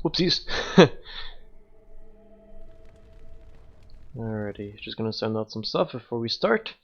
Whoopsies. Alrighty, just gonna send out some stuff before we start.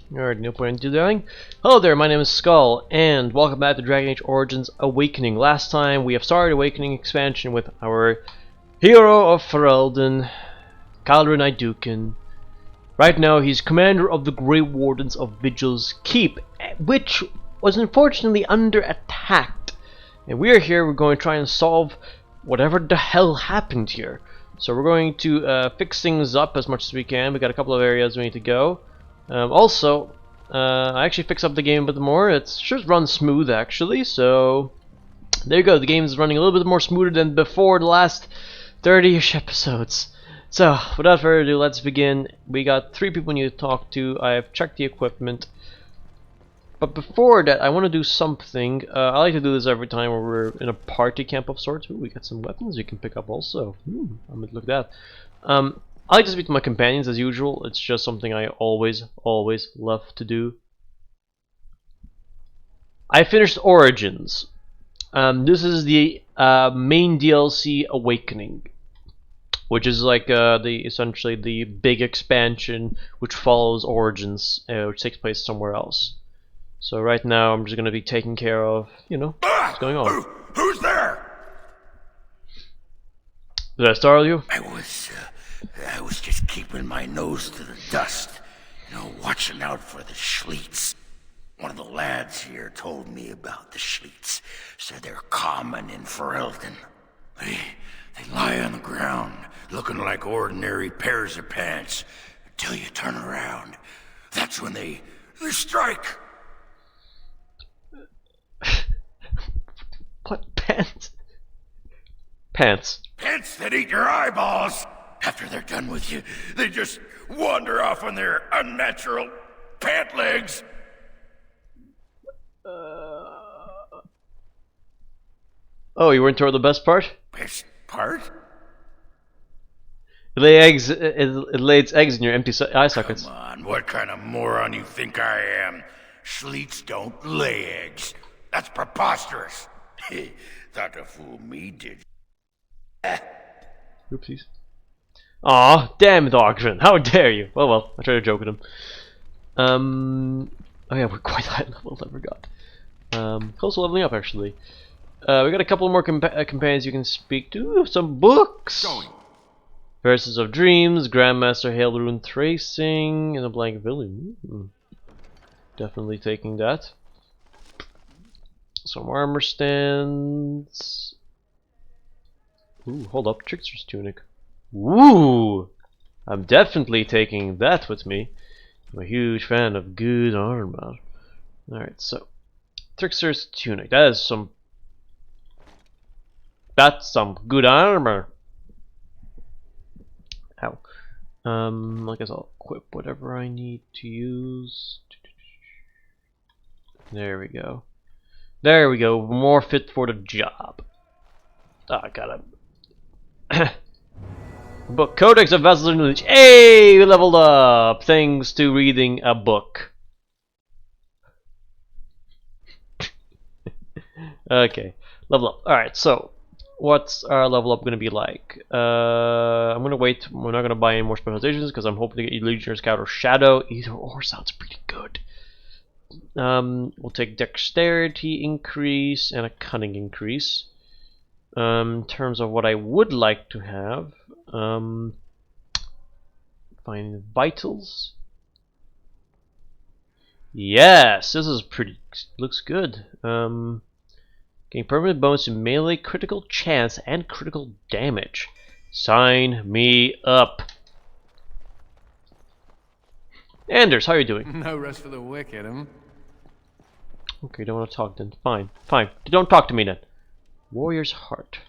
Alright, no point in doing. Hello there, my name is Skull, and welcome back to Dragon Age Origins Awakening. Last time we have started Awakening expansion with our hero of Ferelden, Kalrin Iduken. Right now he's commander of the Grey Wardens of Vigil's Keep, which was unfortunately under attack. And we're going to try and solve whatever the hell happened here. So we're going to fix things up as much as we can. We got a couple of areas we need to go. I actually fixed up the game a bit more. It should run smooth actually, so there you go. The game is running a little bit more smoother than before the last 30-ish episodes. So without further ado, let's begin. We got 3 people we need to talk to. I have checked the equipment. But before that, I want to do something. I like to do this every time where we're in a party camp of sorts. Ooh, we got some weapons you can pick up also. I'm gonna look at that. I like to speak to my companions as usual. It's just something I always love to do. I finished Origins. This is the main DLC Awakening, which is like essentially the big expansion which follows Origins, which takes place somewhere else. So right now I'm just gonna be taking care of, what's going on. Who's there? Did I startle you? I was just keeping my nose to the dust, watching out for the Schliets. One of the lads here told me about the Schliets. Said they're common in Ferelden. They lie on the ground, looking like ordinary pairs of pants, until you turn around. That's when they strike. What pants? Pants. Pants that eat your eyeballs. After they're done with you, they just wander off on their unnatural pant legs. Oh, you weren't told the best part? Best part? It lays eggs in your empty eye sockets. Come on, what kind of moron you think I am? Schliets don't lay eggs. That's preposterous. Thought to fool me, did you? Oopsies. Aw, damn it, Ogren. How dare you? Well, I tried to joke with him. Oh yeah, we're quite high level, I forgot. Close to leveling up, actually. We got a couple more companions you can speak to. Some books! Going. Verses of Dreams, Grandmaster Hail Rune Tracing, and a Blank Villain. Definitely taking that. Some armor stands. Ooh, hold up, Trickster's Tunic. Ooh! I'm definitely taking that with me. I'm a huge fan of good armor. Alright, so Trickster's Tunic. That's some good armor. Ow. I guess I'll equip whatever I need to use. There we go. There we go. More fit for the job. Oh, I got it. Book Codex of Vessels and Knowledge. Hey, we leveled up thanks to reading a book. Okay, level up. Alright, so what's our level up gonna be like? I'm gonna wait. We're not gonna buy any more specializations because I'm hoping to get Legionnaire Scout or Shadow. Either or sounds pretty good. We'll take Dexterity increase and a Cunning increase. In terms of what I would like to have, find vitals. Yes, this is pretty. Looks good. Gain permanent bonus to melee, critical chance, and critical damage. Sign me up. Anders, how are you doing? No rest for the wicked, Okay, don't want to talk then. Fine. Don't talk to me then. Warrior's Heart.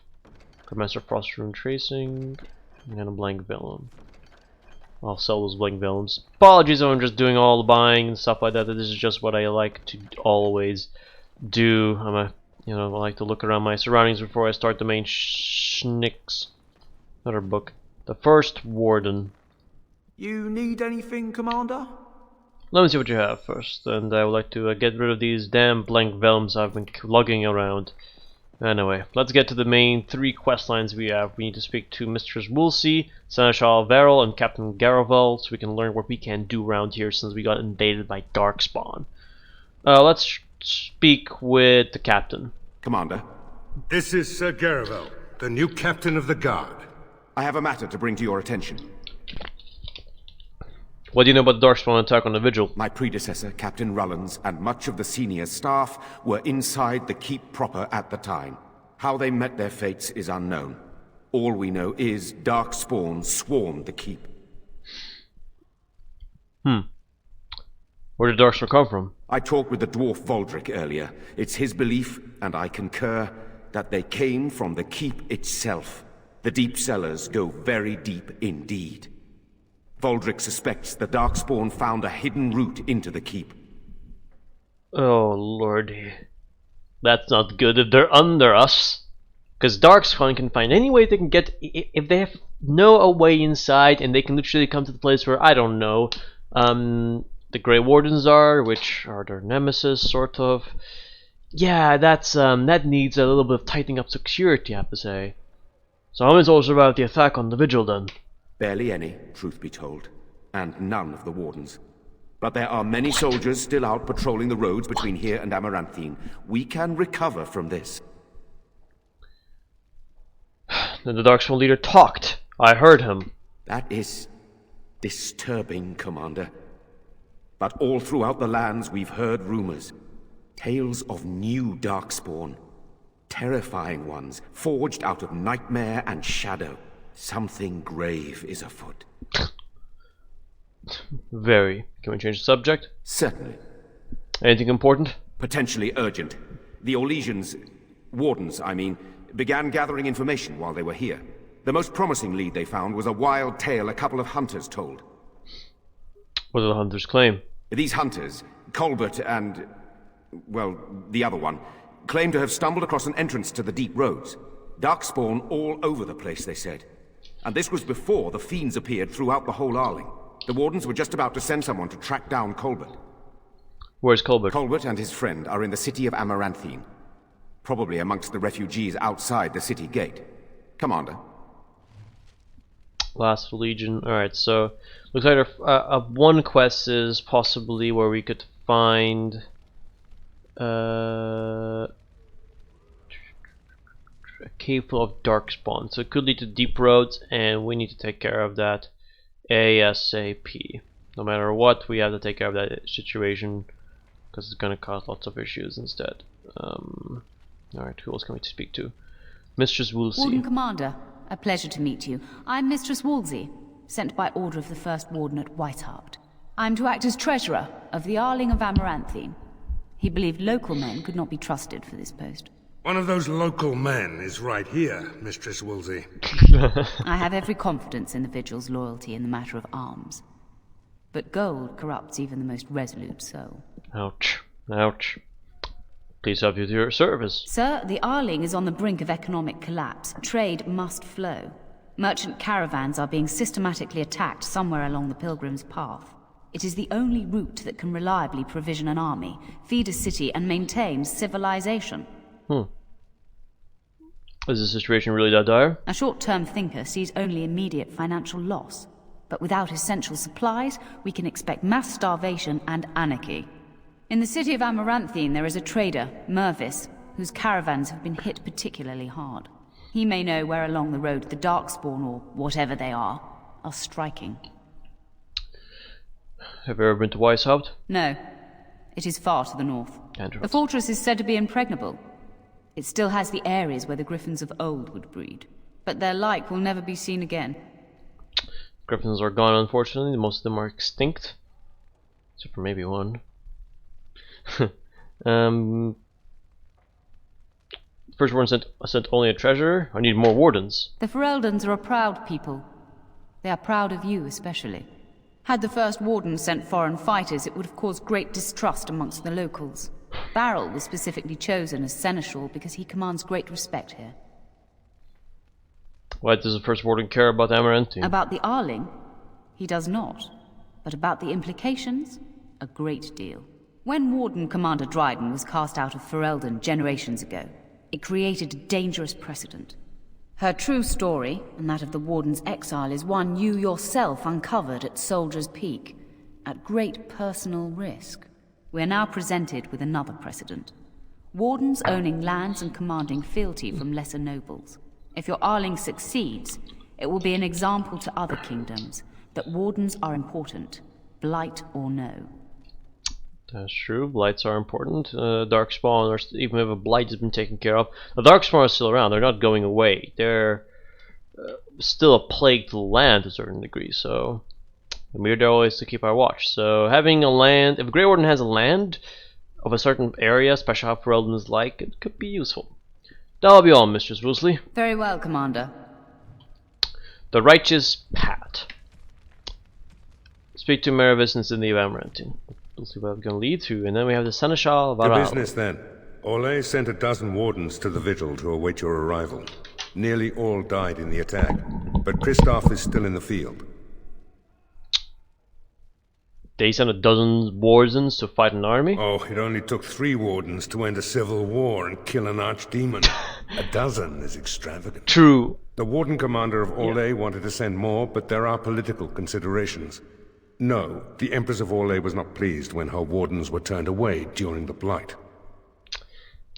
Master Frost Rune Tracing, and a Blank Vellum. I'll sell those Blank Vellums. Apologies if I'm just doing all the buying and stuff like that. This is just what I like to always do. I like to look around my surroundings before I start the main schnicks. Another book. The First Warden. You need anything, Commander? Let me see what you have first, and I would like to get rid of these damn Blank Vellums I've been lugging around. Anyway, let's get to the main 3 quest lines we have. We need to speak to Mistress Woolsey, Seneschal Verrill, and Captain Garavel, so we can learn what we can do around here since we got invaded by Darkspawn. Let's speak with the captain. Commander. This is Sir Garavel, the new captain of the guard. I have a matter to bring to your attention. What do you know about the Darkspawn attack on the Vigil? My predecessor, Captain Rullins, and much of the senior staff were inside the keep proper at the time. How they met their fates is unknown. All we know is Darkspawn swarmed the keep. Where did Darkspawn come from? I talked with the dwarf Voldric earlier. It's his belief, and I concur, that they came from the keep itself. The deep cellars go very deep indeed. Voldric suspects the Darkspawn found a hidden route into the keep. Oh lordy. That's not good if they're under us. Because Darkspawn can find any way they can get... If they have no way inside and they can literally come to the place where, I don't know, the Grey Wardens are, which are their nemesis, sort of. Yeah, that needs a little bit of tightening up security, I have to say. So how many souls survived the attack on the Vigil then? Barely any, truth be told, and none of the Wardens. But there are many soldiers still out patrolling the roads between here and Amarinthine. We can recover from this. Then the Darkspawn leader talked. I heard him. That is disturbing, Commander. But all throughout the lands we've heard rumors. Tales of new Darkspawn. Terrifying ones, forged out of nightmare and shadow. Something grave is afoot. Very. Can we change the subject? Certainly. Anything important? Potentially urgent. The Orlesians, Wardens, I mean, began gathering information while they were here. The most promising lead they found was a wild tale a couple of hunters told. What do the hunters claim? These hunters, Colbert and, well, the other one, claim to have stumbled across an entrance to the deep roads. Darkspawn all over the place, they said. And this was before the fiends appeared throughout the whole Arling. The Wardens were just about to send someone to track down Colbert. Where's Colbert? Colbert and his friend are in the city of Amaranthine. Probably amongst the refugees outside the city gate. Commander. Last Legion. Alright, so looks like one quest is possibly where we could find a cave full of Darkspawn. So it could lead to deep roads, and we need to take care of that ASAP. No matter what, we have to take care of that situation because it's going to cause lots of issues instead. Alright, who else can we speak to? Mistress Woolsey. Warden Commander, a pleasure to meet you. I'm Mistress Woolsey, sent by order of the First Warden at Whitehart. I'm to act as treasurer of the Arling of Amaranthine. He believed local men could not be trusted for this post. One of those local men is right here, Mistress Woolsey. I have every confidence in the Vigil's loyalty in the matter of arms. But gold corrupts even the most resolute soul. Ouch. Ouch. Please have you to your service. Sir, the Arling is on the brink of economic collapse. Trade must flow. Merchant caravans are being systematically attacked somewhere along the Pilgrim's Path. It is the only route that can reliably provision an army, feed a city, and maintain civilization. Is the situation really that dire? A short-term thinker sees only immediate financial loss. But without essential supplies, we can expect mass starvation and anarchy. In the city of Amaranthine, there is a trader, Mervis, whose caravans have been hit particularly hard. He may know where along the road the Darkspawn, or whatever they are striking. Have you ever been to Weishaupt? No. It is far to the north. The fortress is said to be impregnable. It still has the areas where the griffins of old would breed. But their like will never be seen again. Griffins are gone, unfortunately. Most of them are extinct. Except for maybe one. First warden sent only a treasure. I need more wardens. The Fereldans are a proud people. They are proud of you, especially. Had the first warden sent foreign fighters, it would have caused great distrust amongst the locals. Barrel was specifically chosen as seneschal because he commands great respect here. Why does the first warden care about Amarinthine? About the Arling? He does not. But about the implications? A great deal. When Warden Commander Dryden was cast out of Ferelden generations ago, it created a dangerous precedent. Her true story, and that of the Warden's exile, is one you yourself uncovered at Soldier's Peak, at great personal risk. We are now presented with another precedent. Wardens owning lands and commanding fealty from lesser nobles. If your Arling succeeds, it will be an example to other kingdoms that Wardens are important, blight or no. That's true. Blights are important. Darkspawn, or even if a blight has been taken care of, the Darkspawn are still around. They're not going away. They're still a plague to the land to a certain degree. So we're there always to keep our watch. So having a land, if a Grey Warden has a land of a certain area, especially how Ferelden is like, it could be useful. That'll be all, Mistress Woosley. Very well, Commander. The Righteous Pat. Speak to Meravis in City of Amaranthine. We'll see what it's going to lead to. And then we have the Seneschal of To Aral. business then. Orlais sent a dozen wardens to the vigil to await your arrival. Nearly all died in the attack, but Kristoff is still in the field. They sent a dozen wardens to fight an army? Oh, it only took 3 wardens to end a civil war and kill an archdemon. A dozen is extravagant. True. The warden commander of Orlais wanted to send more, but there are political considerations. No, the Empress of Orlais was not pleased when her wardens were turned away during the Blight.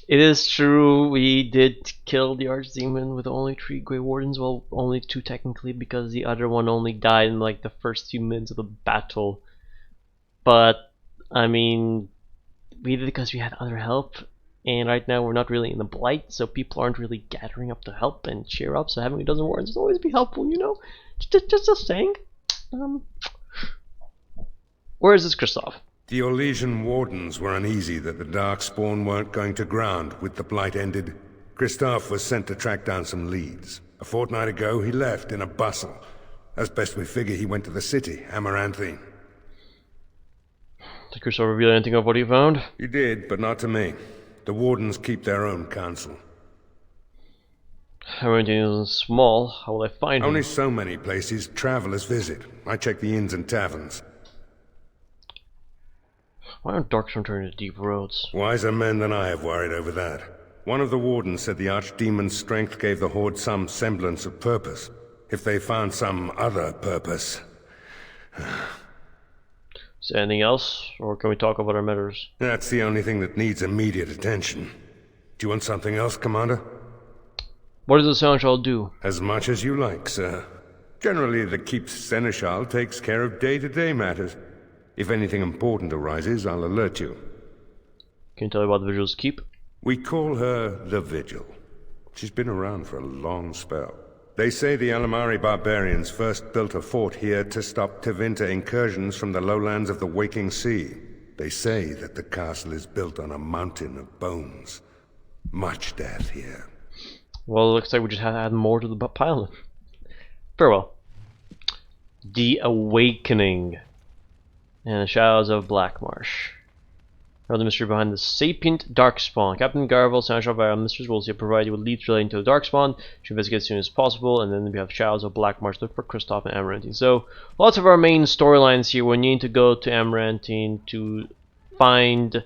It is true, we did kill the Archdemon with only 3 Grey Wardens. Well, only 2 technically, because the other one only died in like the first few minutes of the battle. But, I mean, we did it because we had other help. And right now we're not really in the Blight, so people aren't really gathering up to help and cheer up. So having a dozen wardens will always be helpful, you know? Just saying. Where is this Kristoff? The Orlesian wardens were uneasy that the Darkspawn weren't going to ground with the Blight ended. Kristoff was sent to track down some leads. A fortnight ago, he left in a bustle. As best we figure, he went to the city, Amaranthine. Did Kristoff reveal anything of what he found? He did, but not to me. The wardens keep their own counsel. Amaranthine isn't small. How will I find him? Only so many places travelers visit. I check the inns and taverns. Why aren't Darkspawn turning to deep roads? Wiser men than I have worried over that. One of the wardens said the archdemon's strength gave the Horde some semblance of purpose. If they found some other purpose... Is there anything else? Or can we talk about our matters? That's the only thing that needs immediate attention. Do you want something else, Commander? What does the Seneschal do? As much as you like, sir. Generally, the Keep's Seneschal takes care of day-to-day matters. If anything important arises, I'll alert you. Can you tell me about the Vigil's Keep? We call her the Vigil. She's been around for a long spell. They say the Alamari barbarians first built a fort here to stop Tevinter incursions from the lowlands of the Waking Sea. They say that the castle is built on a mountain of bones. Much death here. Well, it looks like we just have to add more to the pile. Very well. The Awakening. And the Shadows of Blackmarsh. Know the mystery behind the sapient Darkspawn. Captain Garvel, Seneschal Vara, and Mistress Wolsey provide you with leads relating to the Darkspawn. Should investigate as soon as possible. And then we have Shadows of Blackmarsh. Look for Kristoff and Amaranthine. So, lots of our main storylines here. We need to go to Amaranthine to find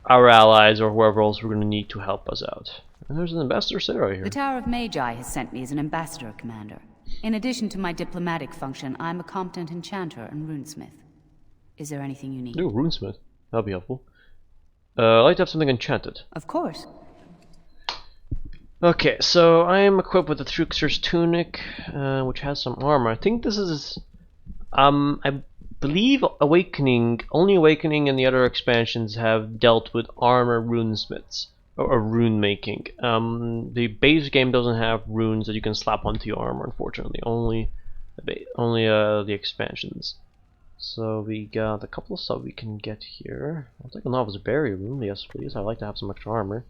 our allies or whoever else we're going to need to help us out. And there's an ambassador Sarah here. The Tower of Magi has sent me as an ambassador, Commander. In addition to my diplomatic function, I'm a competent enchanter and runesmith. Is there anything you need? Ooh, runesmith. That'll be helpful. I'd like to have something enchanted. Of course. Okay, so I am equipped with the Trickster's Tunic, which has some armor. I think this is... I believe Awakening, only Awakening and the other expansions have dealt with armor runesmiths. Or rune making. The base game doesn't have runes that you can slap onto your armor, unfortunately. Only the expansions. So we got a couple of stuff we can get here. I'll take a Novice Barrier rune, yes please. I'd like to have some extra armor.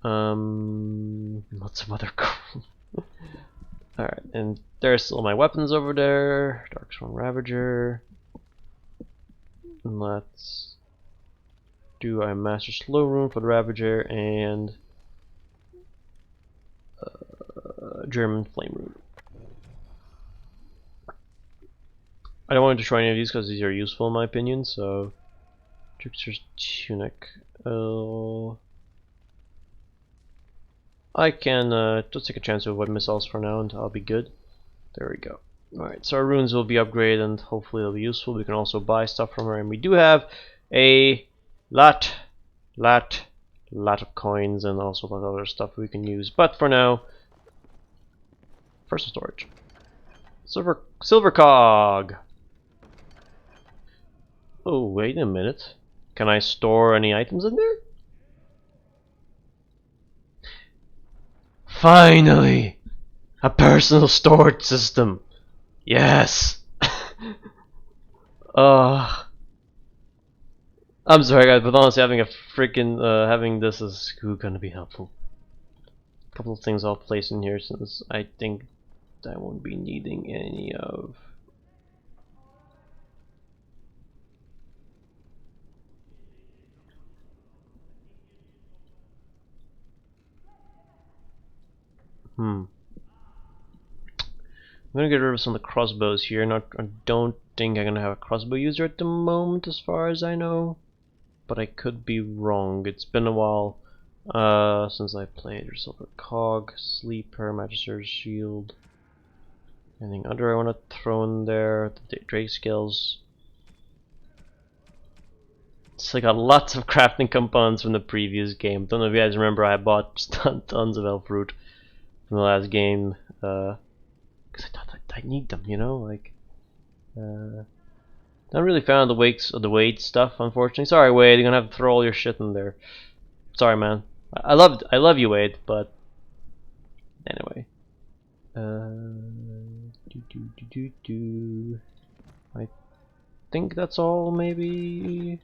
Lots of other Alright, and there's still my weapons over there. Darksworn Ravager. And let's do a Master Slow Rune for the Ravager and German Flame Rune. I don't want to destroy any of these because these are useful in my opinion, so Trickster's Tunic. I can just take a chance to avoid missiles for now and I'll be good. There we go. Alright, so our runes will be upgraded and hopefully they'll be useful. We can also buy stuff from her, and we do have a lot of coins and also a lot of other stuff we can use. But for now, personal storage. Silver cog! Oh, wait a minute. Can I store any items in there? Finally! A personal storage system! Yes! I'm sorry guys, but honestly having a freaking, having this is gonna be helpful. A couple of things I'll place in here since I think I won't be needing any of... I'm gonna get rid of some of the crossbows here. I don't think I'm gonna have a crossbow user at the moment, as far as I know. But I could be wrong. It's been a while since I played. Silver Cog, Sleeper, Magister's Shield. Anything other I want to throw in there? The Drake Skills. So I got lots of crafting components from the previous game. Don't know if you guys remember, I bought tons of elf fruit from the last game. Because I thought I need them, you know, like. Not really fan of the Wade stuff, unfortunately. Sorry, Wade, you're gonna have to throw all your shit in there. Sorry, man. I love you, Wade, but anyway. I think that's all, maybe.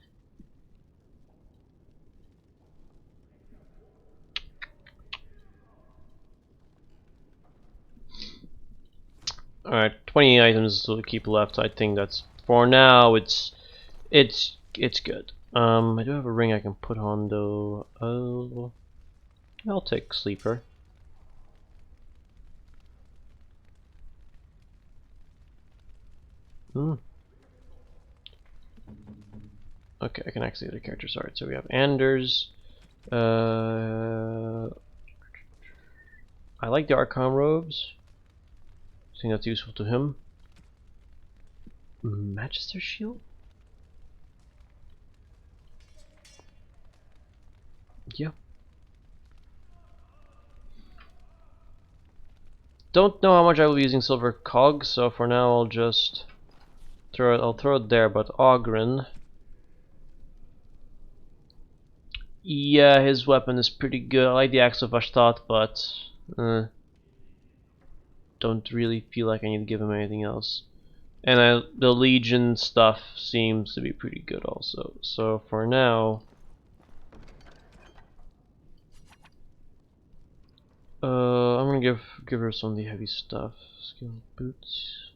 Alright, 20 items to keep left. I think that's, for now, it's good. I do have a ring I can put on though. I'll take Sleeper. Okay, I can actually see the characters. Alright, so we have Anders. I like the Archon robes. I think that's useful to him. Magister Shield? Yeah. Don't know how much I will be using Silver Cog, so for now I'll just throw it. I'll throw it there. But Ogren, yeah, his weapon is pretty good. I like the Axe of Ashtat, but don't really feel like I need to give him anything else. And the Legion stuff seems to be pretty good also. So for now, I'm gonna give her some of the heavy stuff. Skill boots,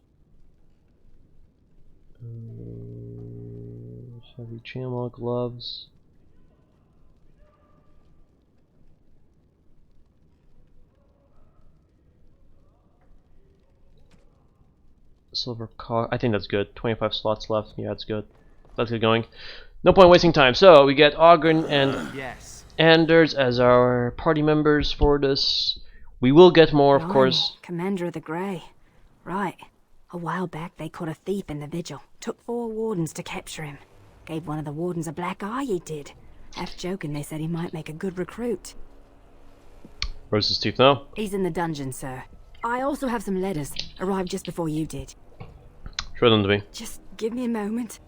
heavy chainmail gloves. Silver Cog, I think that's good. 25 slots left. Yeah, that's good. Let's get going. No point wasting time. So we get Ogren and Anders as our party members for this. We will get more, of course. Commander of the Grey. Right. A while back they caught a thief in the vigil. Took 4 wardens to capture him. Gave one of the wardens a black eye, he did. Half joking, they said he might make a good recruit. Where's his tooth now? He's in the dungeon, sir. I also have some letters. Arrived just before you did. Show them to me. Just give me a moment.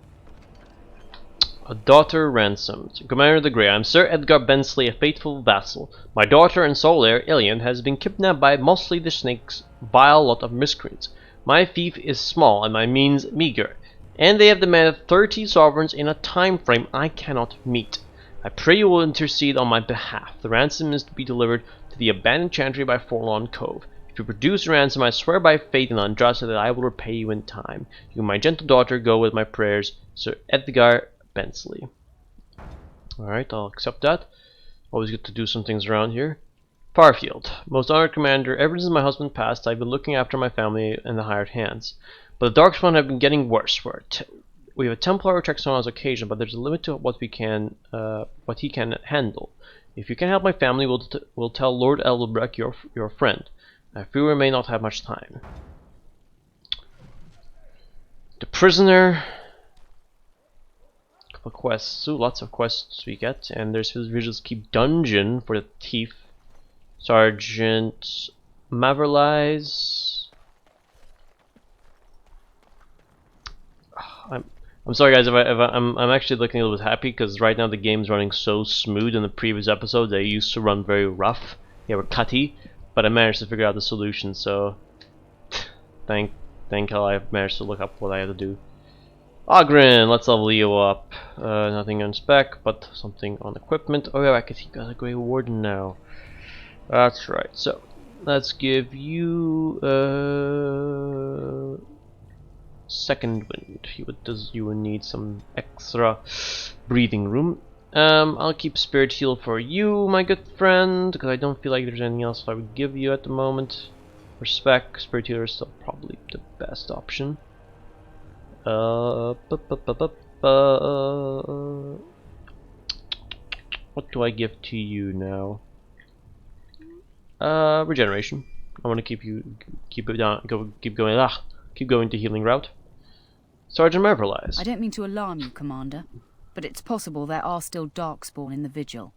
A daughter ransomed. Commander of the Grey, I am Sir Edgar Bensley, a faithful vassal. My daughter and sole heir, Ilian, has been kidnapped by mostly the Snake's vile lot of miscreants. My fief is small and my means meager, and they have demanded 30 sovereigns in a time frame I cannot meet. I pray you will intercede on my behalf. The ransom is to be delivered to the abandoned chantry by Forlorn Cove. If you produce a ransom, I swear by fate and on justice that I will repay you in time. You, my gentle daughter, go with my prayers. Sir Edgar Bensley. Alright, I'll accept that. Always good to do some things around here. Farfield. Most honored commander, ever since my husband passed, I've been looking after my family and the hired hands. But the Darkspawn have been getting worse. We have a Templar who checks on us occasion, but there's a limit to what he can handle. If you can help my family, we'll tell Lord Elbrecht, your friend. I fear we may not have much time. The prisoner. Couple quests. Ooh, lots of quests we get, and there's Vigil's Keep dungeon for the thief. Sergeant Maverlies. I'm sorry guys if I'm actually looking a little bit happy because right now the game's running so smooth. In the previous episode they used to run very rough. They were cutty, but I managed to figure out the solution, so thank hell I managed to look up what I had to do. Ogren, let's level you up. Nothing on spec, but something on equipment. Oh yeah, I can see you got a Grey Warden now. That's right. So let's give you Second Wind. You will need some extra breathing room. I'll keep Spirit Heal for you, my good friend, because I don't feel like there's anything else I would give you at the moment. Respect, Spirit Healer is still probably the best option. What do I give to you now? Regeneration. I want to keep it down. Keep going the healing route. Sergeant Merverlies. I don't mean to alarm you, Commander, but it's possible there are still Darkspawn in the Vigil.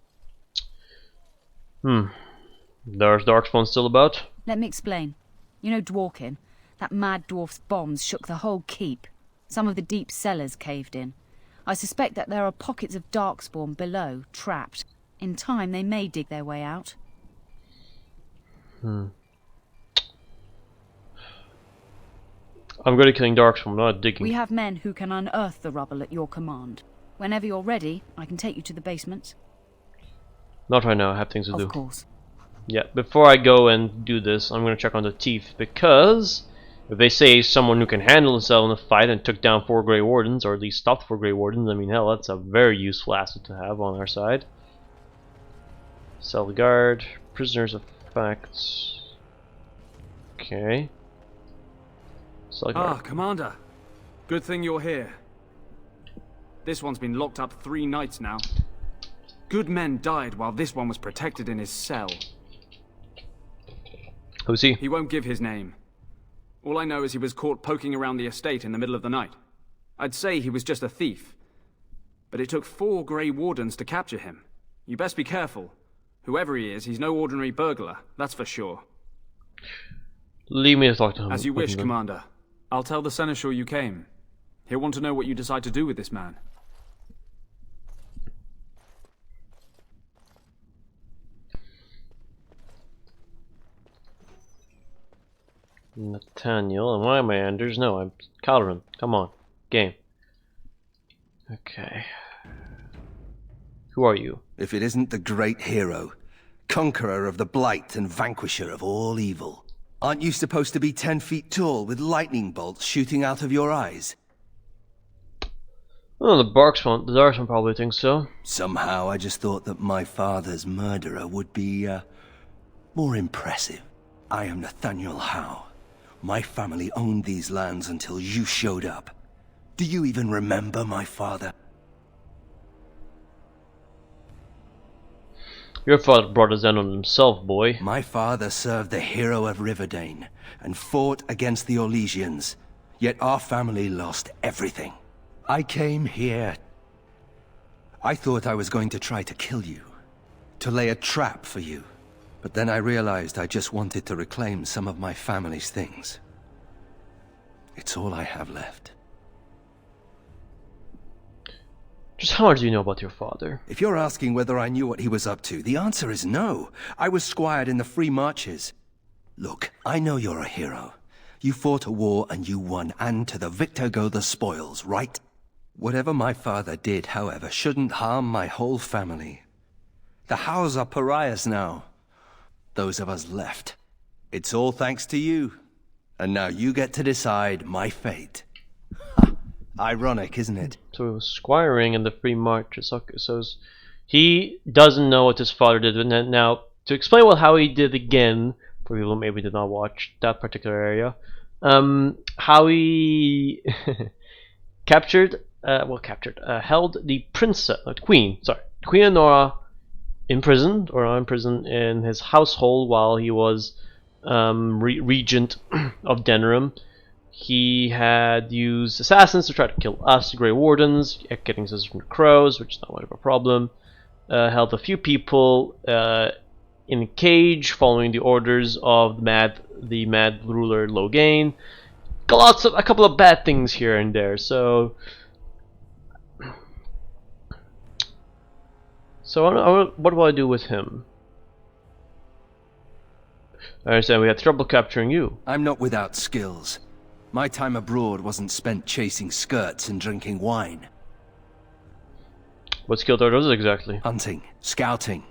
There's Darkspawn still about? Let me explain. You know Dworkin? That mad dwarf's bombs shook the whole keep. Some of the deep cellars caved in. I suspect that there are pockets of Darkspawn below, trapped. In time, they may dig their way out. I'm good at killing Darkspawn, not digging. We have men who can unearth the rubble at your command. Whenever you're ready, I can take you to the basements. Not right now, I have things to do. Of course. Yeah, before I go and do this, I'm gonna check on the thief, because if they say someone who can handle himself in a fight and took down 4 Grey Wardens, or at least stopped 4 Grey Wardens, I mean, hell, that's a very useful asset to have on our side. Cell guard, prisoners of facts. Okay. Ah, Commander. Good thing you're here. This one's been locked up 3 nights now. Good men died while this one was protected in his cell. Who's he? He won't give his name. All I know is he was caught poking around the estate in the middle of the night. I'd say he was just a thief. But it took 4 Grey Wardens to capture him. You best be careful. Whoever he is, he's no ordinary burglar, that's for sure. Leave me to talk to him. As you wish, Commander. I'll tell the Seneschal you came. He'll want to know what you decide to do with this man. Nathaniel, and why am I Anders? No, I'm Kalrin. Come on, game. Okay. Who are you? If it isn't the great hero, conqueror of the blight and vanquisher of all evil. Aren't you supposed to be 10 feet tall with lightning bolts shooting out of your eyes? Oh, the Darkspawn probably thinks so. Somehow I just thought that my father's murderer would be, more impressive. I am Nathaniel Howe. My family owned these lands until you showed up. Do you even remember my father? Your father brought us in on himself, boy. My father served the hero of Riverdane and fought against the Orlesians, yet our family lost everything. I came here. I thought I was going to try to kill you, to lay a trap for you, but then I realized I just wanted to reclaim some of my family's things. It's all I have left. Just how much do you know about your father? If you're asking whether I knew what he was up to, the answer is no. I was squired in the Free Marches. Look, I know you're a hero. You fought a war and you won, and to the victor go the spoils, right? Whatever my father did, however, shouldn't harm my whole family. The Howes are pariahs now. Those of us left. It's all thanks to you. And now you get to decide my fate. Ha! Ironic, isn't it? So he was squiring in the free marches. Okay, so he doesn't know what his father did. And now, to explain how he did again, for people who maybe did not watch that particular area, how he held the Queen Honora imprisoned in his household while he was regent of Denerim. He had used assassins to try to kill us, the Grey Wardens, getting scissors from the crows, which is not much of a problem. Held a few people in a cage, following the orders of the mad ruler Loghain. A couple of bad things here and there. So what do I do with him? I understand we had trouble capturing you. I'm not without skills. My time abroad wasn't spent chasing skirts and drinking wine. What skills are those exactly? Hunting, scouting,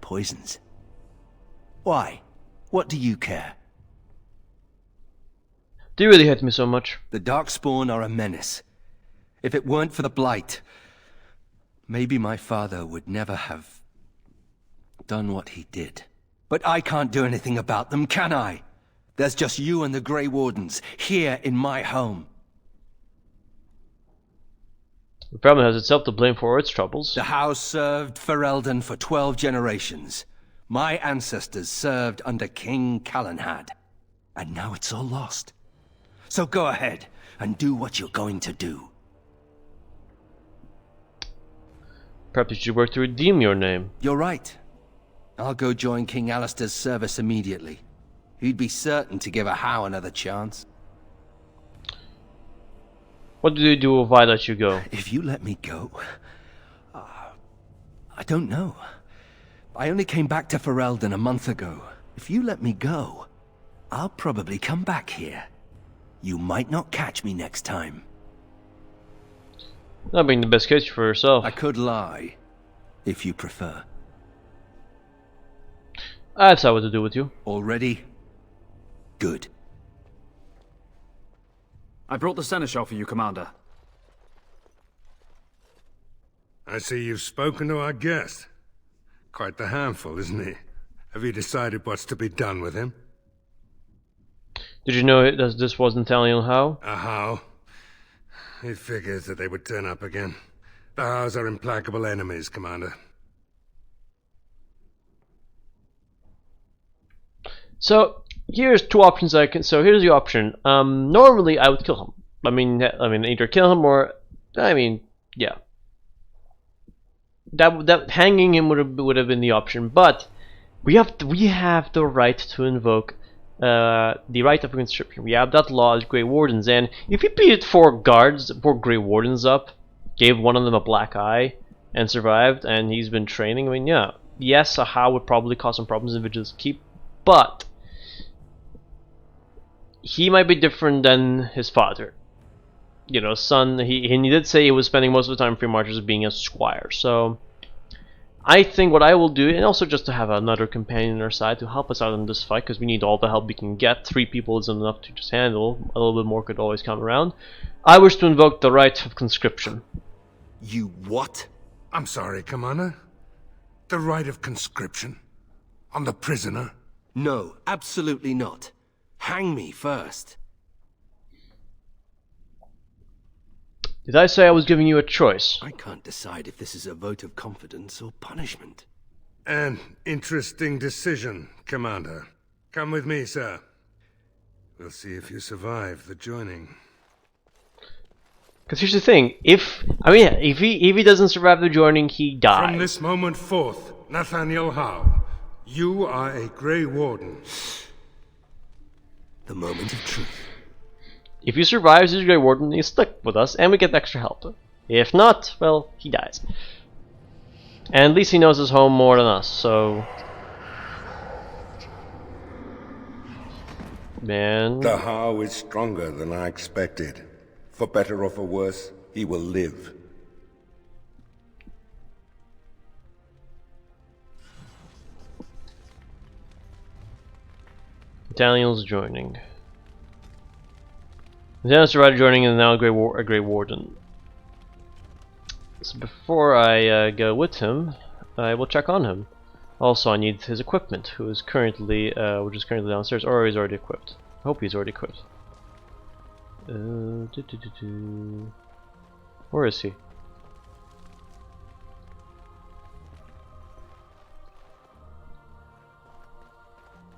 poisons. Why? What do you care? Do you really hate me so much? The Darkspawn are a menace. If it weren't for the Blight, maybe my father would never have done what he did. But I can't do anything about them, can I? There's just you and the Grey Wardens, here in my home. The family has itself to blame for its troubles. The house served Ferelden for 12 generations. My ancestors served under King Kalrin, and now it's all lost. So go ahead and do what you're going to do. Perhaps you should work to redeem your name. You're right. I'll go join King Alistair's service immediately. He'd be certain to give a Howe another chance. What do you do if I let you go? If you let me go... I don't know. I only came back to Ferelden a month ago. If you let me go, I'll probably come back here. You might not catch me next time. Not being the best case for yourself. I could lie, if you prefer. I decide what to do with you. Already? Good. I brought the seneschal for you, Commander. I see you've spoken to our guest. Quite the handful, isn't he? Have you decided what's to be done with him? Did you know that this wasn't Italian How? A How? It figures that they would turn up again. The Hows are implacable enemies, Commander. So here's two options So here's the option. Normally I would kill him. I mean either kill him or yeah. That hanging him would have been the option, but we have the right to invoke the right of conscription. We have that law as Grey Wardens, and if you beat 4 Grey Wardens up, gave one of them a black eye, and survived, and he's been training, I mean, yeah, yes, a How would probably cause some problems in Vigil's Keep, but he might be different than his father. You know, son, he did say he was spending most of the time free marches being a squire, so I think what I will do, and also just to have another companion on our side to help us out in this fight, because we need all the help we can get. 3 people isn't enough to just handle. A little bit more could always come around. I wish to invoke the right of conscription. You what? I'm sorry, Commander. The right of conscription? On the prisoner? No, absolutely not. Hang me first. Did I say I was giving you a choice? I can't decide if this is a vote of confidence or punishment. An interesting decision, Commander. Come with me, sir. We'll see if you survive the joining. Because here's the thing, if he doesn't survive the joining, he dies. From this moment forth, Nathaniel Howe, you are a Grey Warden. The moment of truth. If he survives, he's a Grey Warden, he's stuck with us, and we get extra help. If not, well, he dies. And at least he knows his home more than us, so... Man... The How is stronger than I expected. For better or for worse, he will live. Daniel's joining. Daniel's already joining and now a Grey Warden. So before I go with him, I will check on him. Also, I need his equipment, which is currently downstairs, or he's already equipped. I hope he's already equipped. Where is he?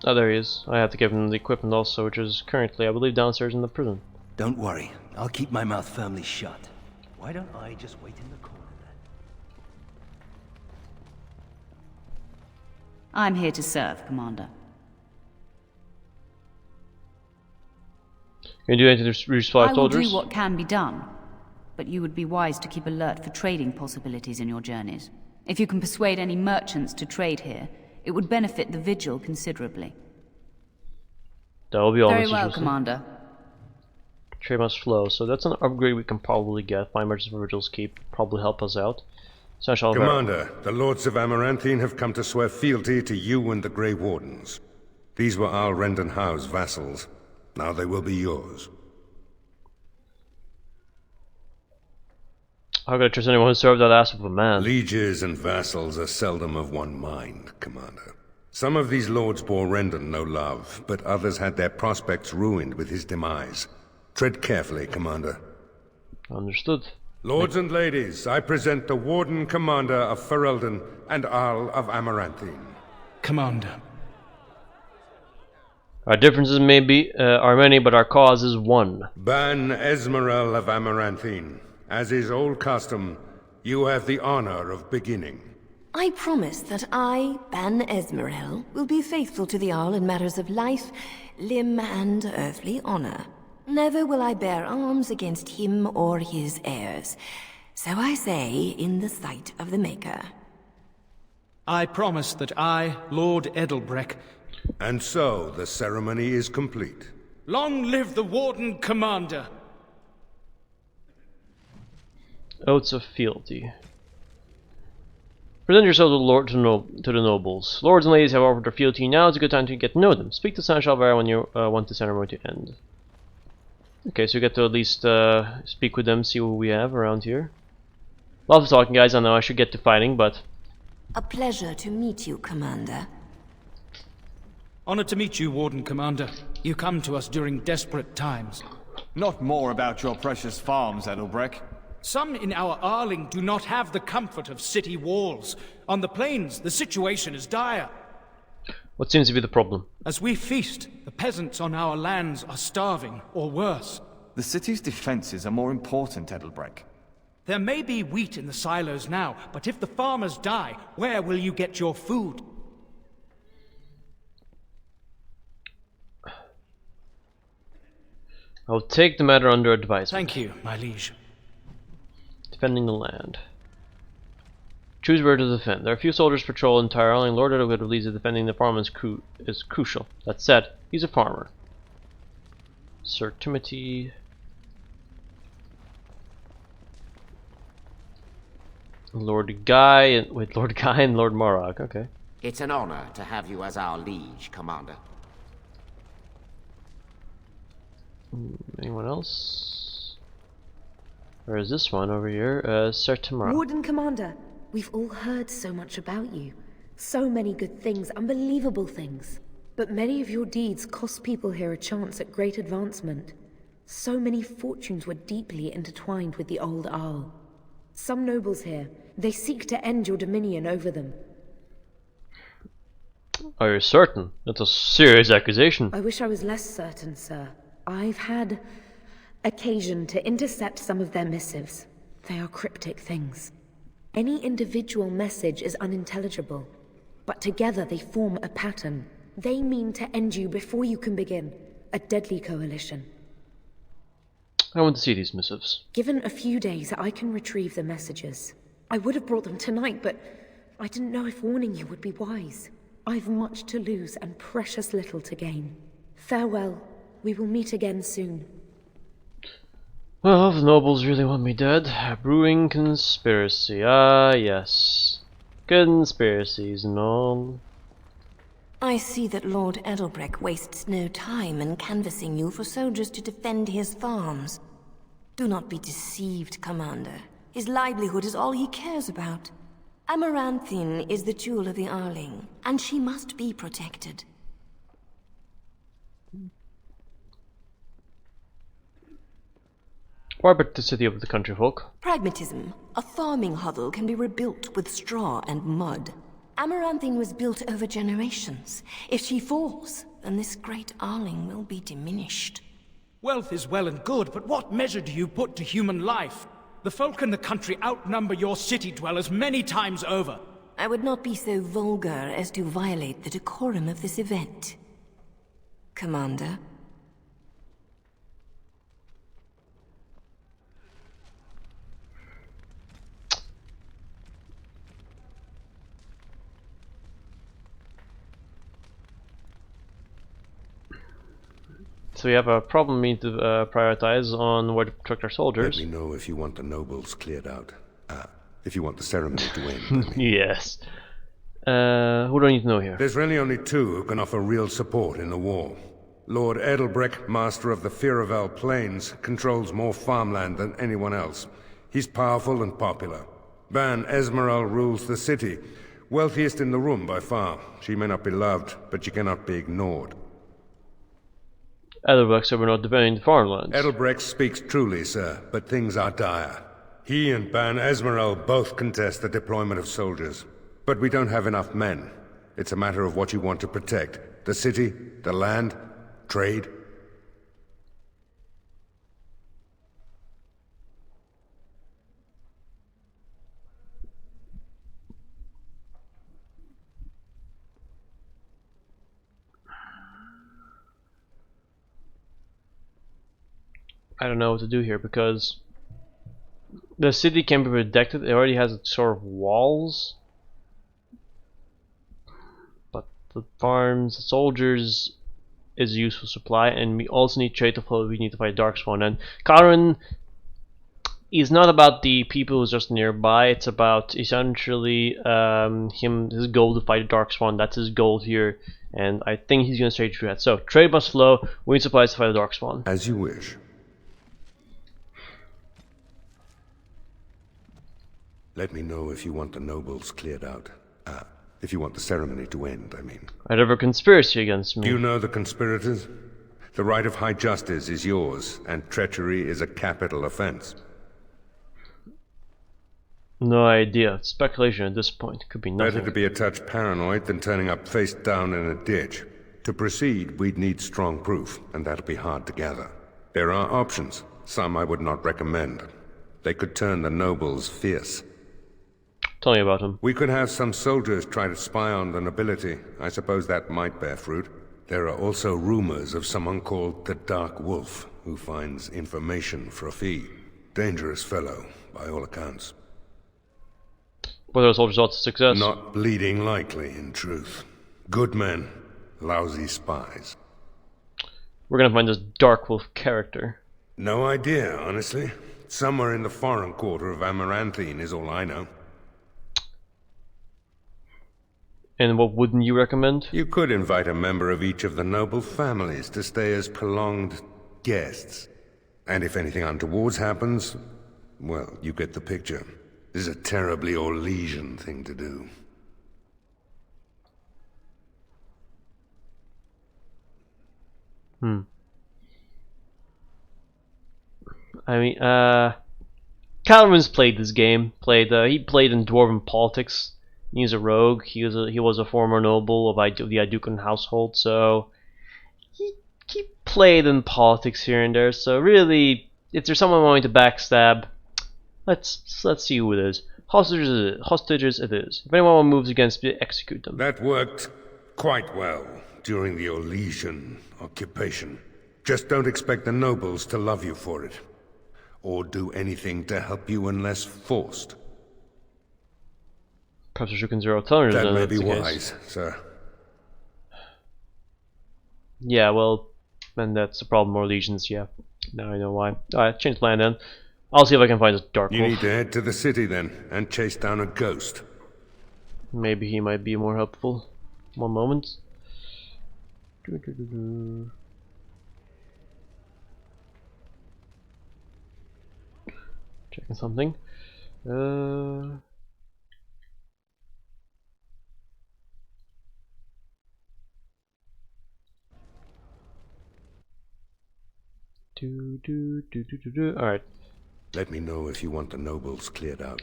Oh, there he is. I have to give him the equipment also, which is currently, I believe, downstairs in the prison. Don't worry, I'll keep my mouth firmly shut. Why don't I just wait in the corner then? I'm here to serve, Commander. Can you do anything to resupply I will soldiers? do what can be done, but you would be wise to keep alert for trading possibilities in your journeys. If you can persuade any merchants to trade here, it would benefit the Vigil considerably. That will be all. Very well, Commander. Trade must flow, so that's an upgrade we can probably get. 5 merchants for Vigil's Keep probably help us out. Commander, the Lords of Amaranthine have come to swear fealty to you and the Grey Wardens. These were Al Rendenhau's vassals. Now they will be yours. How could I trust anyone who served that ass of a man? Lieges and vassals are seldom of one mind, Commander. Some of these lords bore Rendon no love, but others had their prospects ruined with his demise. Tread carefully, Commander. Understood. Lords and ladies, I present the Warden Commander of Ferelden and Arl of Amaranthine. Commander. Our differences are many, but our cause is one. Ban Esmerel of Amaranthine. As is old custom, you have the honor of beginning. I promise that I, Ban Esmerel, will be faithful to the Arl in matters of life, limb, and earthly honor. Never will I bear arms against him or his heirs. So I say, in the sight of the Maker. I promise that I, Lord Edelbreck... And so, the ceremony is complete. Long live the Warden Commander! Oaths of fealty. Present yourself to the nobles. Lords and ladies have offered their fealty. Now is a good time to get to know them. Speak to Seneschal Vara when you want the ceremony to end. Okay, so you get to at least speak with them, see what we have around here. Lots of talking, guys. I know I should get to fighting, but... A pleasure to meet you, Commander. Honored to meet you, Warden Commander. You come to us during desperate times. Not more about your precious farms, Edelbreck. Some in our Arling do not have the comfort of city walls. On the plains, the situation is dire. What seems to be the problem? As we feast, the peasants on our lands are starving, or worse. The city's defenses are more important, Edelbreck. There may be wheat in the silos now, but if the farmers die, where will you get your food? I'll take the matter under advisement. Thank you, my liege. Defending the land. Choose where to defend. There are few soldiers patrol the entire island. Lord Edelwood believes that defending the farm is crucial. That said, he's a farmer. Sir Timothy. Lord Guy and Lord Guy and Lord Morag. Okay. It's an honor to have you as our liege, Commander. Anyone else? Or is this one over here? Sir Timra. Warden Commander, we've all heard so much about you. So many good things, unbelievable things. But many of your deeds cost people here a chance at great advancement. So many fortunes were deeply intertwined with the old Arl. Some nobles here, they seek to end your dominion over them. Are you certain? That's a serious accusation. I wish I was less certain, sir. I've had occasion to intercept some of their missives. They are cryptic things. Any individual message is unintelligible, but together they form a pattern. They mean to end you before you can begin. A deadly coalition. I want to see these missives. Given a few days, I can retrieve the messages. I would have brought them tonight, but I didn't know if warning you would be wise. I've much to lose and precious little to gain. Farewell. We will meet again soon. Well, the nobles really want me dead. A brewing conspiracy. Ah, yes. Conspiracies and all. I see that Lord Edelbreck wastes no time in canvassing you for soldiers to defend his farms. Do not be deceived, Commander. His livelihood is all he cares about. Amaranthine is the jewel of the Arling, and she must be protected. Why but the city of the country folk? Pragmatism. A farming hovel can be rebuilt with straw and mud. Amaranthine was built over generations. If she falls, then this great Arling will be diminished. Wealth is well and good, but what measure do you put to human life? The folk in the country outnumber your city dwellers many times over. I would not be so vulgar as to violate the decorum of this event. Commander? So we have a problem we need to prioritize on where to protect our soldiers. Let me know if you want the nobles cleared out. If you want the ceremony to end. I mean. Yes. Who do I need to know here? There's really only two who can offer real support in the war. Lord Edelbreck, master of the Firavel Plains, controls more farmland than anyone else. He's powerful and popular. Ban Esmeralda rules the city. Wealthiest in the room by far. She may not be loved, but she cannot be ignored. Edelbreck said we're not defending the farmlands. Edelbreck speaks truly, sir, but things are dire. He and Ban Esmeralda both contest the deployment of soldiers. But we don't have enough men. It's a matter of what you want to protect. The city, the land, trade. I don't know what to do here because the city can be protected. It already has sort of walls, but the farms, the soldiers is a useful supply, and we also need trade to follow. We need to fight Darkspawn, and Kalrin is not about the people who's just nearby. It's about essentially his goal to fight Darkspawn. That's his goal here, and I think he's gonna stay true to that. So trade must flow. We need supplies to fight the Darkspawn. As you wish. Let me know if you want the nobles cleared out. If you want the ceremony to end, I mean. I'd have a conspiracy against me. Do you know the conspirators? The right of high justice is yours, and treachery is a capital offense. No idea. It's speculation at this point. Could be nothing. Better to be a touch paranoid than turning up face down in a ditch. To proceed, we'd need strong proof, and that'll be hard to gather. There are options. Some I would not recommend. They could turn the nobles fierce. Tell me about him. We could have some soldiers try to spy on the nobility. I suppose that might bear fruit. There are also rumors of someone called the Dark Wolf, who finds information for a fee. Dangerous fellow, by all accounts. Whether the soldiers ought to success? Not bleeding likely, in truth. Good men, lousy spies. We're gonna find this Dark Wolf character. No idea, honestly. Somewhere in the foreign quarter of Amaranthine is all I know. And what wouldn't you recommend? You could invite a member of each of the noble families to stay as prolonged guests. And if anything untoward happens, well, you get the picture. This is a terribly Orlesian thing to do. I mean, Kalrin's played this game. He played in Dwarven politics. He's a rogue. He was a former noble of the Idukan household, so he played in politics here and there. So really, if there's someone wanting to backstab, let's see who it is. Hostages it is. If anyone moves against me, execute them. That worked quite well during the Orlesian occupation. Just don't expect the nobles to love you for it, or do anything to help you unless forced. Perhaps we should consider alternatives. That may be wise, sir. Yeah, well, and that's the problem. More legions, yeah. Now I know why. Alright, change plan then. I'll see if I can find this dark You wolf. need to head to the city then, and chase down a ghost. Maybe he might be more helpful. One moment. Checking something. Alright. Let me know if you want the nobles cleared out.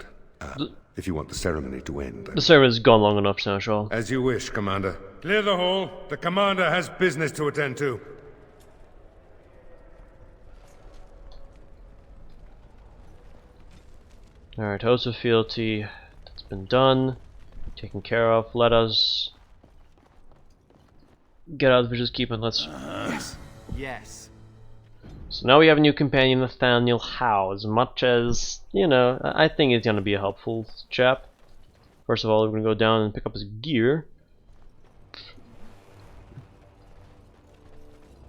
If you want the ceremony to end. The service has gone long enough, Seneschal. As you wish, Commander. Clear the hall. The Commander has business to attend to. Alright, Host of Fealty. That's been done. Taken care of. Let us get out of Vicious Keep and let's... Yes. Yes. So now we have a new companion, Nathaniel Howe. As much as, you know, I think he's gonna be a helpful chap. First of all, we're gonna go down and pick up his gear.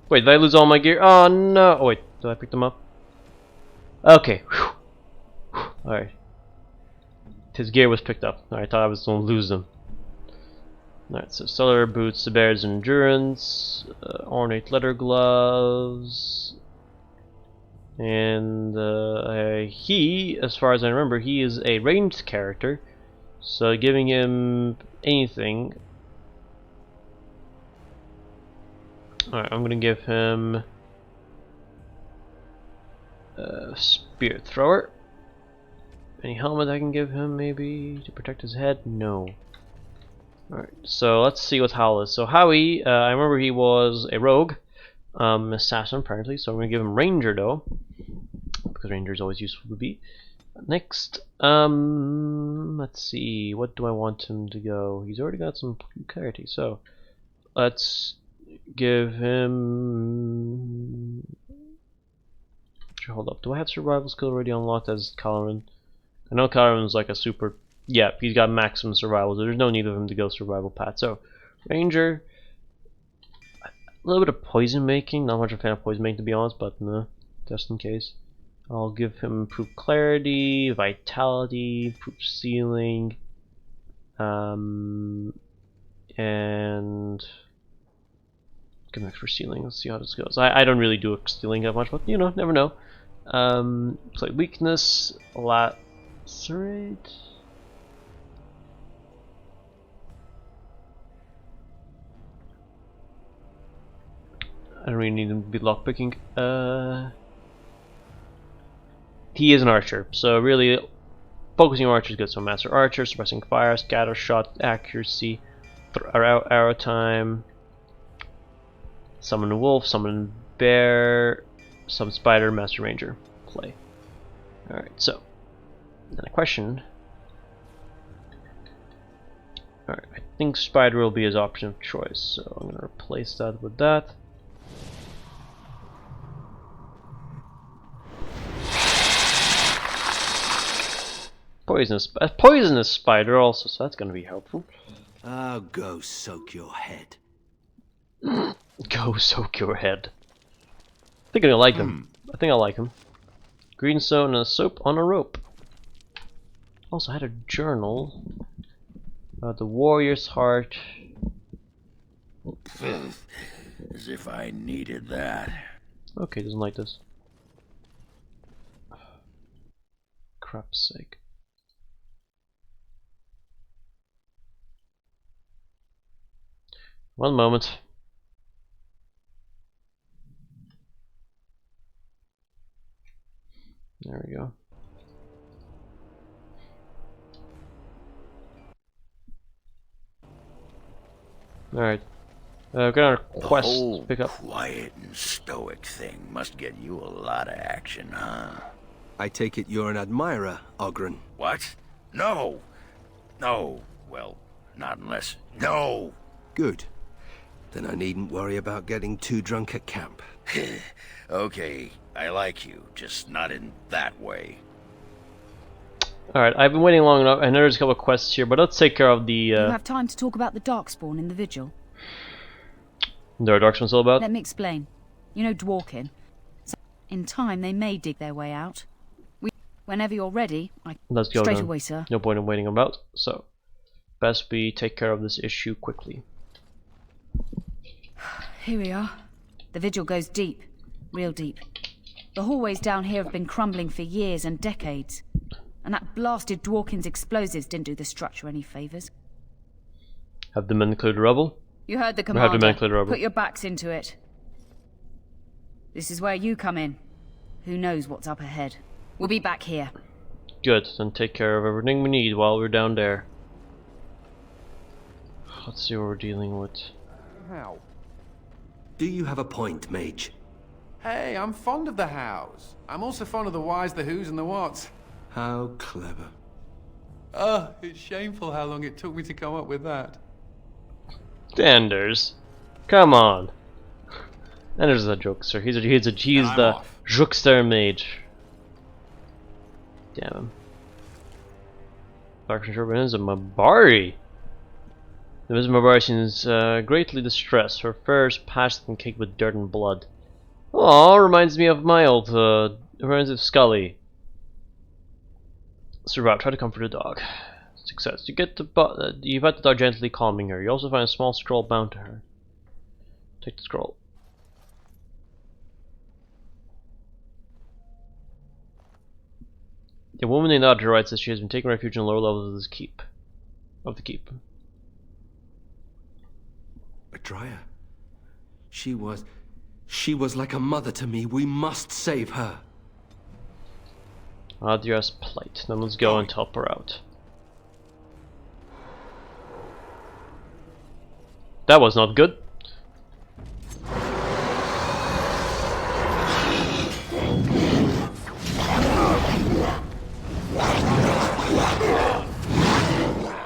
Wait, did I lose all my gear? Oh no! Oh wait, did I pick them up? Okay. Alright. His gear was picked up. I thought I was gonna lose them. Alright, so stellar boots, the bear's endurance, ornate leather gloves, and he, as far as I remember, he is a ranged character, so giving him anything. Alright, I'm gonna give him a spear thrower. Any helmet I can give him, maybe, to protect his head? No. Alright, so let's see what Howl is. So Howie, I remember he was a rogue, assassin apparently, so I'm going to give him Ranger though, because Ranger is always useful to be. Next, let's see, what do I want him to go? He's already got some clarity, so let's give him... Hold up, do I have survival skill already unlocked as Kalrin? I know Kalrin's like a super... Yeah, he's got maximum survival, so there's no need of him to go survival path. So, Ranger, a little bit of poison making. Not much of a fan of poison making, to be honest, but no, just in case. I'll give him improved clarity, vitality, improved sealing, and give him extra sealing. Let's see how this goes. I don't really do sealing that much, but you know, never know. Looks like weakness, lacerate. I don't really need him to be lockpicking. He is an archer, so really focusing on archer is good. So master archer, suppressing fire, scatter shot, accuracy, arrow time, summon wolf, summon bear, summon spider, master ranger. Play. Alright, so then a question. Alright, I think spider will be his option of choice, so I'm gonna replace that with that. Poisonous spider also, so that's gonna be helpful. Oh, go soak your head. Go soak your head. I think I like him. I think I like him. Greenstone and a soap on a rope. Also had a journal. The warrior's heart. As if I needed that. Okay, doesn't like this. Crap's sake. One moment. There we go. Alright. We've got our quest to pick up. Quiet and stoic thing must get you a lot of action, huh? I take it you're an admirer, Ogren. What? No. No. Well, not unless... No! Good. Then I needn't worry about getting too drunk at camp. Okay, I like you, just not in that way. Alright, I've been waiting long enough. I know there's a couple of quests here, but let's take care of the... You have time to talk about the Darkspawn in the Vigil? There are Darkspawn still about? Let me explain. You know Dworkin? In time, they may dig their way out. Whenever you're ready, Let's go straight then. away, sir. No point in waiting about. So, best we take care of this issue quickly. Here we are. The vigil goes deep. Real deep. The hallways down here have been crumbling for years and decades. And that blasted Dworkin's explosives didn't do the structure any favours. Have the men cleared the rubble? You heard the We have the men commander. cleared the rubble. Put your backs into it. This is where you come in. Who knows what's up ahead? We'll be back here. Good, then take care of everything we need while we're down there. Let's see what we're dealing with. How? Do you have a point, mage? Hey, I'm fond of the hows. I'm also fond of the whys, the whos, and the whats. How clever. Oh, it's shameful how long it took me to come up with that. Anders, come on. Anders is a jokester. He's the jokester mage. Damn him. Dark Urban is a Mabari. The Miss Mabari seems greatly distressed. Her fur is patched and caked with dirt and blood. Oh, reminds me of my old reminds of Scully. Survive. Try to comfort the dog. Success. You get the you pet the dog gently, calming her. You also find a small scroll bound to her. Take the scroll. A woman named Audrey writes that she has been taking refuge in the lower levels of the keep. Adria. She was like a mother to me. We must save her. Adria's plight. Then let's go and help her out. That was not good.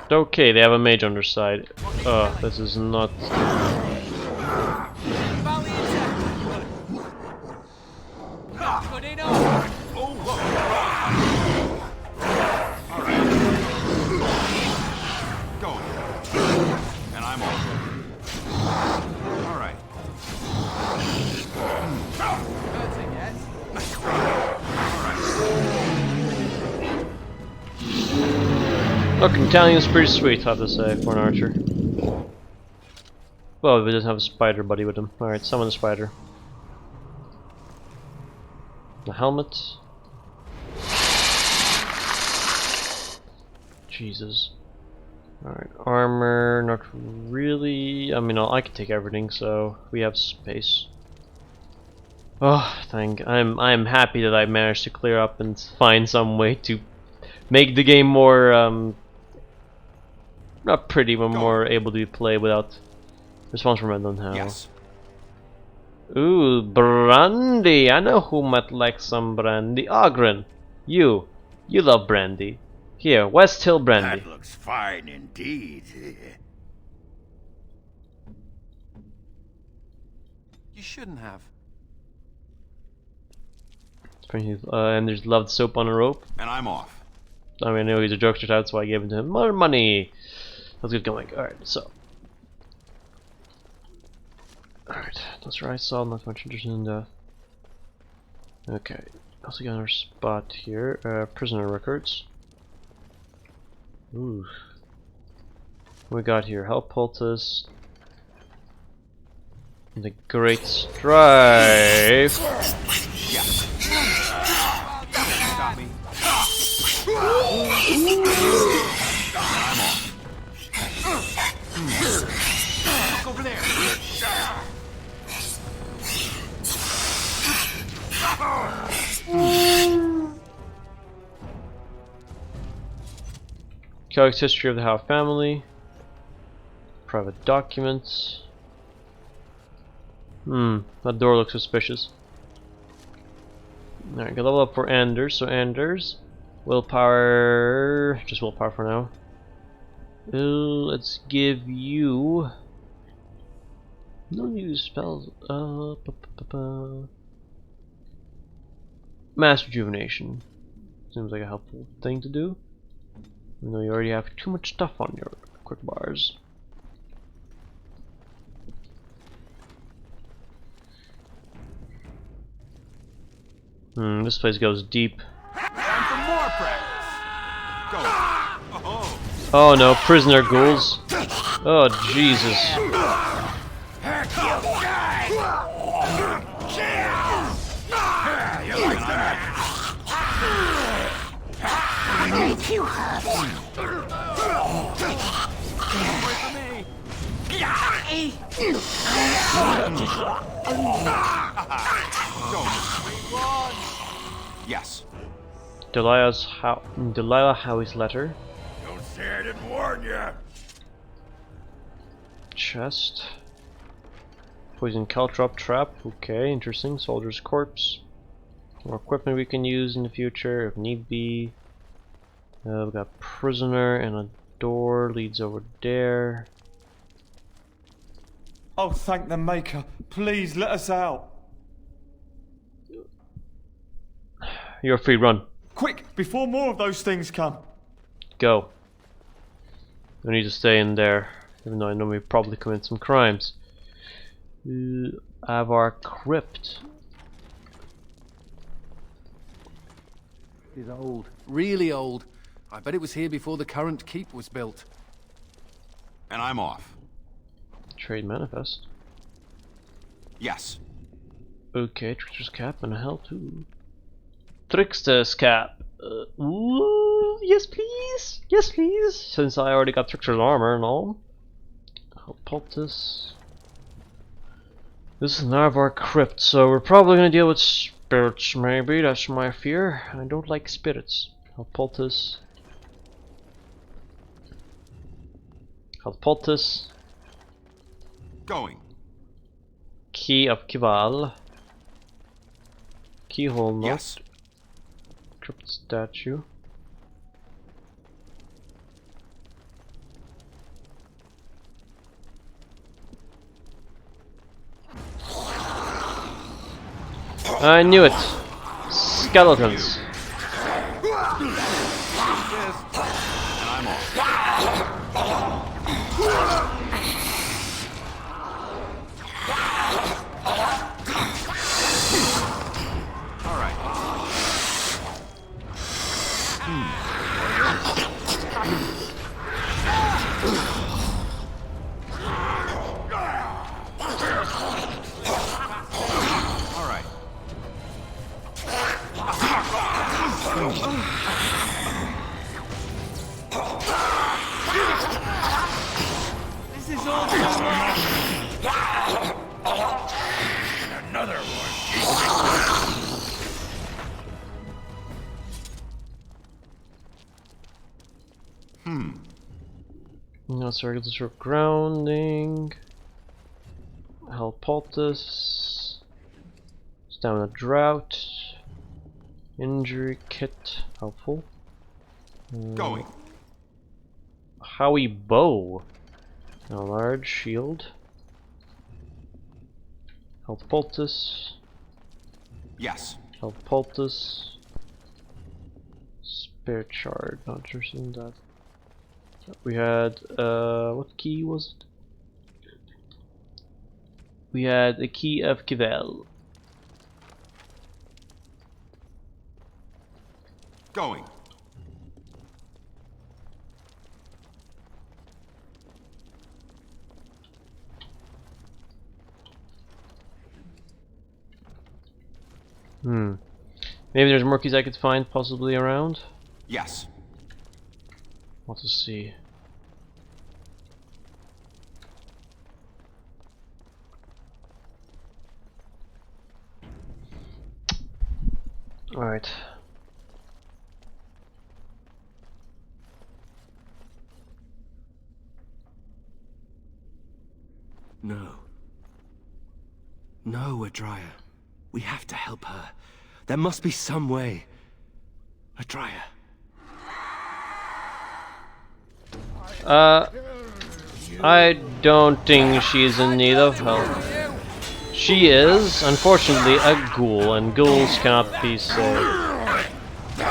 Okay, they have a mage on their side. This is not... Look, Italian's pretty sweet, I have to say, for an archer. Well, he doesn't have a spider buddy with him. Alright, summon the spider. The helmet. Jesus. Alright, armor, not really. I mean, I can take everything, so we have space. Oh, I'm happy that I managed to clear up and find some way to make the game more, not pretty, but more able to be played without response from random how. Yes. Ooh, brandy! I know who might like some brandy. Ogren, you love brandy. Here, West Hill brandy. That looks fine indeed. You shouldn't have. And there's loved soap on a rope. And I'm off. I mean, I know he's a jokester type, that's why I gave him to him more money. Let's get going. Alright, so. Alright, that's where I saw not much interest in death. Okay, also got another spot here. Prisoner records. Ooh. What we got here? Help poultice. The Great Strife. Yeah. Stop me. Look over there. Collects history of the Howe family. Private documents. That door looks suspicious. Alright, got level up for Anders, so Anders. Willpower, just willpower for now. Let's give you... No use spells. Mass Rejuvenation. Seems like a helpful thing to do. Even though you already have too much stuff on your quick bars. This place goes deep. Time for more practice. Go. Oh no, prisoner ghouls. Oh Jesus. Make you happy. Yes. Delilah Howie's letter. Don't say I didn't warn you. Chest. Poison caltrop trap. Okay, interesting. Soldier's corpse. More equipment we can use in the future if need be. We've got prisoner and a door leads over there. Oh, thank the Maker. Please let us out. You're free, run. Quick, before more of those things come. Go. I need to stay in there, even though I know we probably commit some crimes. Avar Crypt. It's old. Really old. I bet it was here before the current keep was built. And I'm off. Trade manifest. Yes. Okay, Trickster's cap and a hell too. Trickster's cap. Ooh, yes please, yes please. Since I already got Trickster's armor and all. I'll pop this. This is an Avar Crypt, so we're probably gonna deal with spirits. Maybe that's my fear. I don't like spirits. Halpotus. Halpotus. Going. Key of Kival. Keyhole note. Yes. Crypt statue. I knew it. Skeletons. This is all another one. No, sorry, this for grounding. Halpotus. Stamina drought. Injury kit. Helpful. Going. Howie bow. A large shield. Halpotus. Yes. Halpotus. Spirit shard. Not interested in that. We had what key was it? We had a key of Kivel. Going. Maybe there's more keys I could find possibly around. Yes. Let's just see. Alright. No. No, Adria. We have to help her. There must be some way. Adria. I don't think she's in need of help. She is, unfortunately, a ghoul, and ghouls cannot be saved. And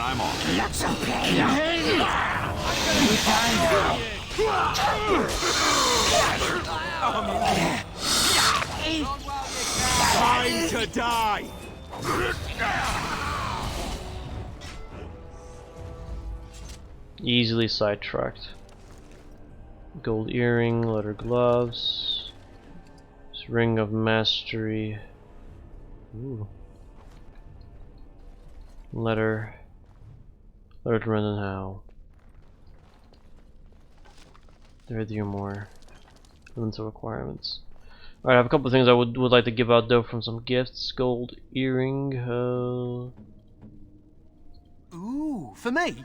I'm on. That's okay. gonna die! Easily sidetracked. Gold earring, leather gloves, ring of mastery. Ooh. Letter to Brendan Howe. There are more mental requirements. Alright, I have a couple of things I would like to give out though from some gifts. Gold earring. Ooh, for me?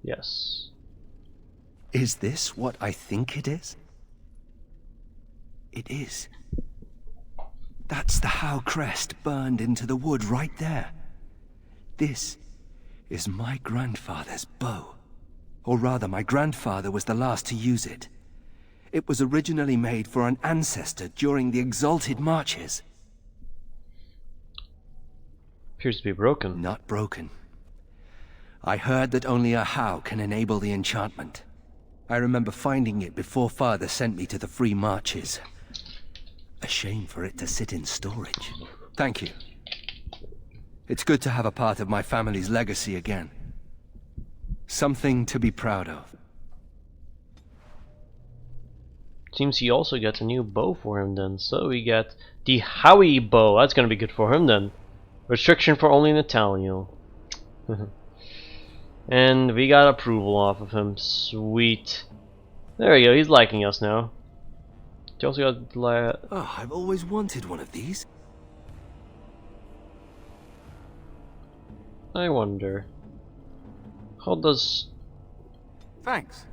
Yes. Is this what I think it is? It is. That's the Howe crest burned into the wood right there. This is my grandfather's bow. Or rather, my grandfather was the last to use it. It was originally made for an ancestor during the Exalted Marches. Appears to be broken. Not broken. I heard that only a Howe can enable the enchantment. I remember finding it before Father sent me to the Free Marches. A shame for it to sit in storage. Thank you. It's good to have a part of my family's legacy again. Something to be proud of. Seems he also gets a new bow for him then. So we get the Howie bow. That's gonna be good for him then. Restriction for only Nathaniel. And we got approval off of him. Sweet. There we go. He's liking us now. He also got Oh, I've always wanted one of these. I wonder. How does Thanks.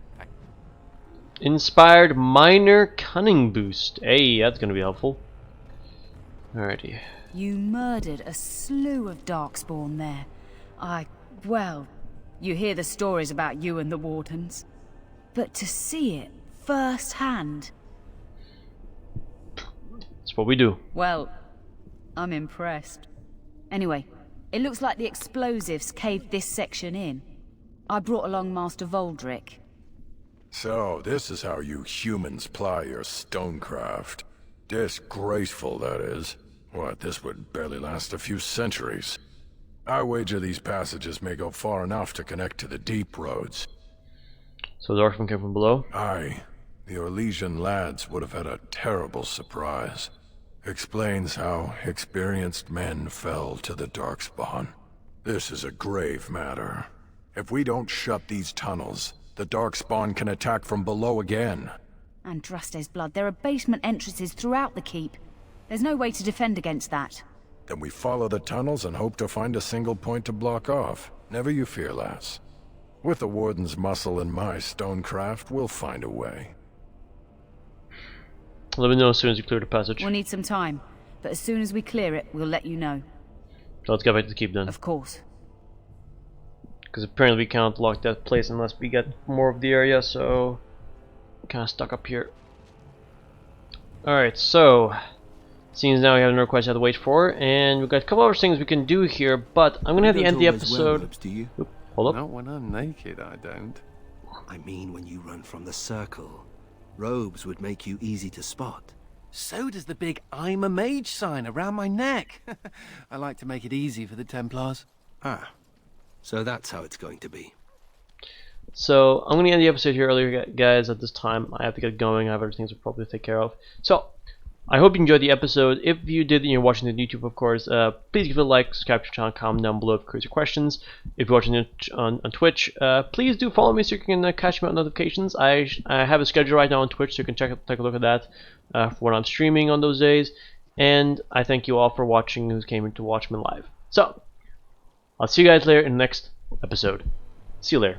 inspired minor cunning boost? Hey, that's gonna be helpful. Alrighty. You murdered a slew of Darkspawn there. Well, you hear the stories about you and the Wardens. But to see it firsthand... That's what we do. Well, I'm impressed. Anyway, it looks like the explosives caved this section in. I brought along Master Voldrick. So, this is how you humans ply your stonecraft. Disgraceful, that is. What, this would barely last a few centuries. I wager these passages may go far enough to connect to the deep roads. So the Darkspawn came from below? Aye. The Orlesian lads would have had a terrible surprise. Explains how experienced men fell to the Darkspawn. This is a grave matter. If we don't shut these tunnels, the Darkspawn can attack from below again. Andraste's blood, there are basement entrances throughout the keep. There's no way to defend against that. Then we follow the tunnels and hope to find a single point to block off. Never you fear, lass. With the Warden's muscle and my stonecraft, we'll find a way. Let me know as soon as you clear the passage. We'll need some time, but as soon as we clear it, we'll let you know. So let's get back to the keep then. Of course. Because apparently we can't lock that place unless we get more of the area, so... kind of stuck up here. Alright, so... seems now we have another quest I have to wait for, and we've got a couple other things we can do here, but I'm gonna have to end the episode... Robes, do you? Oop, hold up. Not when I'm naked, I don't. I mean when you run from the circle. Robes would make you easy to spot. So does the big I'm a mage sign around my neck. I like to make it easy for the Templars. Ah, so that's how it's going to be. So I'm gonna end the episode here earlier, guys. At this time, I have to get going. I have other things to probably take care of. So I hope you enjoyed the episode. If you did and you're watching it on YouTube, of course, please give it a like, subscribe to the channel, comment down below if you have questions. If you're watching it on Twitch, please do follow me so you can catch me on notifications. I have a schedule right now on Twitch, so you can take a look at that for when I'm streaming on those days. And I thank you all for watching who came in to watch me live. So I'll see you guys later in the next episode. See you later.